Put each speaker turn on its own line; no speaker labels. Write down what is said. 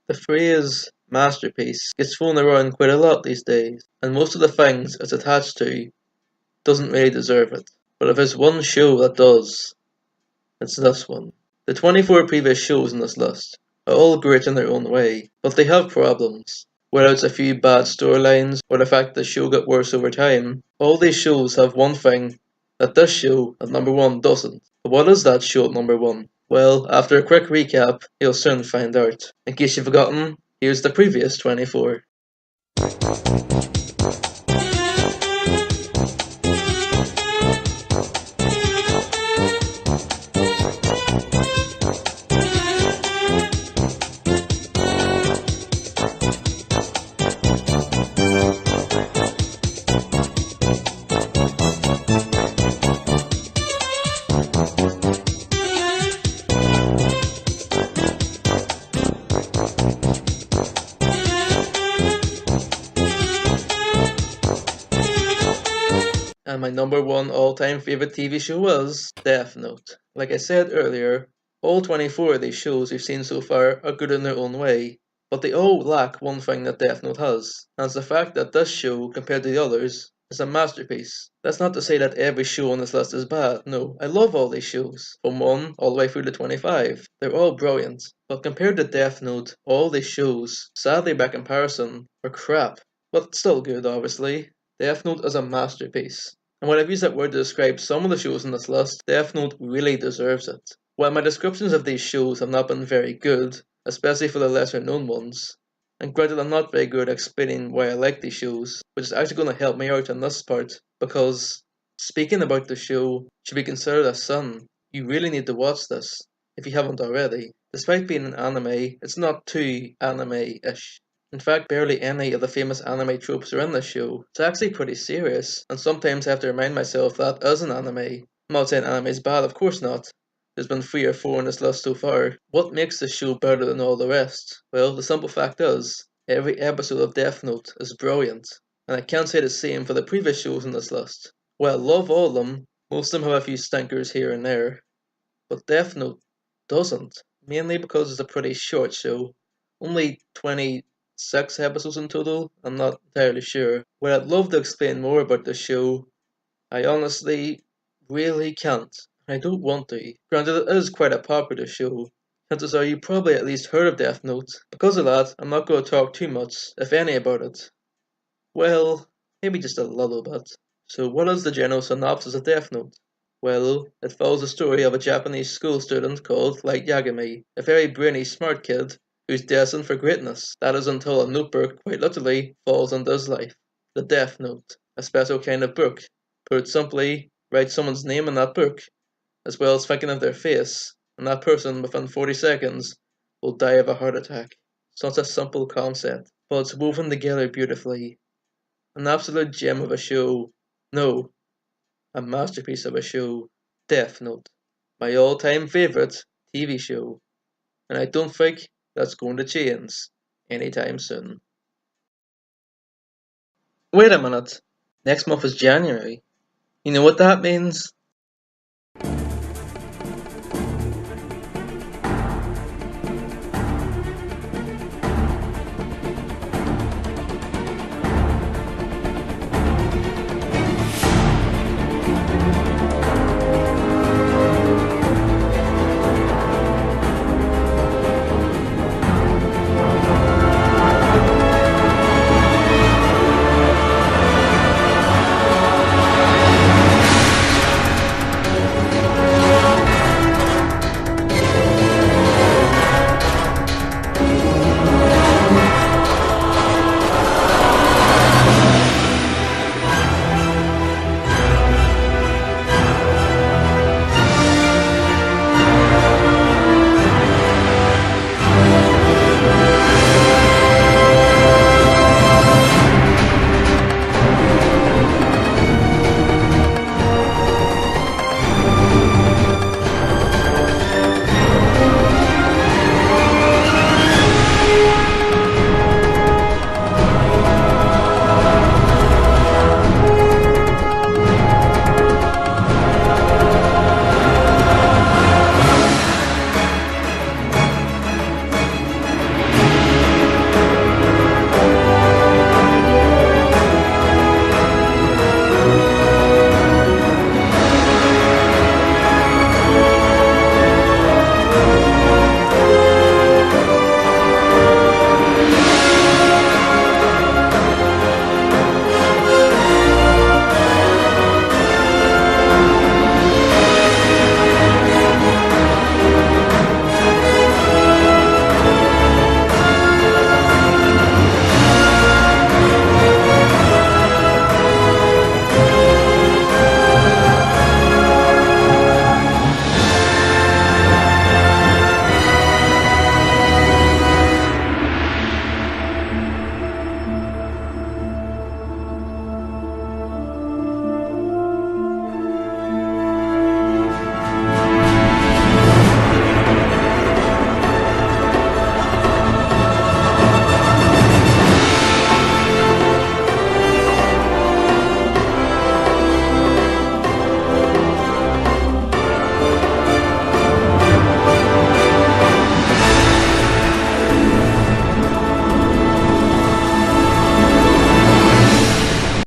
The phrase masterpiece gets thrown around quite a lot these days, and most of the things it's attached to doesn't really deserve it. But if there's one show that does, it's this one. The 24 previous shows in this list are all great in their own way, but they have problems. Whether it's a few bad storylines or the fact that the show got worse over time, all these shows have one thing that this show at number 1 doesn't. But what is that show at number 1? Well, after a quick recap, you'll soon find out. In case you've forgotten, here's the previous 24. And my number 1 all-time favorite TV show is Death Note. Like I said earlier, all 24 of these shows we've seen so far are good in their own way, but they all lack one thing that Death Note has, and it's the fact that this show, compared to the others, is a masterpiece. That's not to say that every show on this list is bad, no, I love all these shows, from 1 all the way through to 25. They're all brilliant, but compared to Death Note, all these shows, sadly by comparison, are crap. But still good, obviously. Death Note is a masterpiece. And when I've used that word to describe some of the shows in this list, Death Note really deserves it. While my descriptions of these shows have not been very good, especially for the lesser known ones, and granted I'm not very good at explaining why I like these shows, which is actually going to help me out in this part, because speaking about the show should be considered a sin. You really need to watch this, if you haven't already. Despite being an anime, it's not too anime-ish. In fact, barely any of the famous anime tropes are in this show. It's actually pretty serious, and sometimes I have to remind myself that as an anime. I'm not saying anime is bad, of course not. There's been 3 or 4 on this list so far. What makes this show better than all the rest? Well, the simple fact is, every episode of Death Note is brilliant, and I can't say the same for the previous shows on this list. While I love all of them, most of them have a few stinkers here and there, but Death Note doesn't, mainly because it's a pretty short show, only 26 episodes in total. I'm not entirely sure. While I'd love to explain more about the show, I honestly really can't. I don't want to. Granted, it is quite a popular show. Chances are you probably at least heard of Death Note. Because of that, I'm not going to talk too much, if any, about it. Well, maybe just a little bit. So what is the general synopsis of Death Note? Well, it follows the story of a Japanese school student called Light Yagami, a very brainy, smart kid who's destined for greatness. That is until a notebook, quite literally, falls into his life. The Death Note, a special kind of book. Put simply, write someone's name in that book, as well as thinking of their face, and that person, within 40 seconds, will die of a heart attack. Such a simple concept, but it's woven together beautifully. An absolute gem of a show. No, a masterpiece of a show. Death Note. My all-time favourite TV show. And I don't think that's going to change anytime soon. Wait a minute. Next month is January. You know what that means?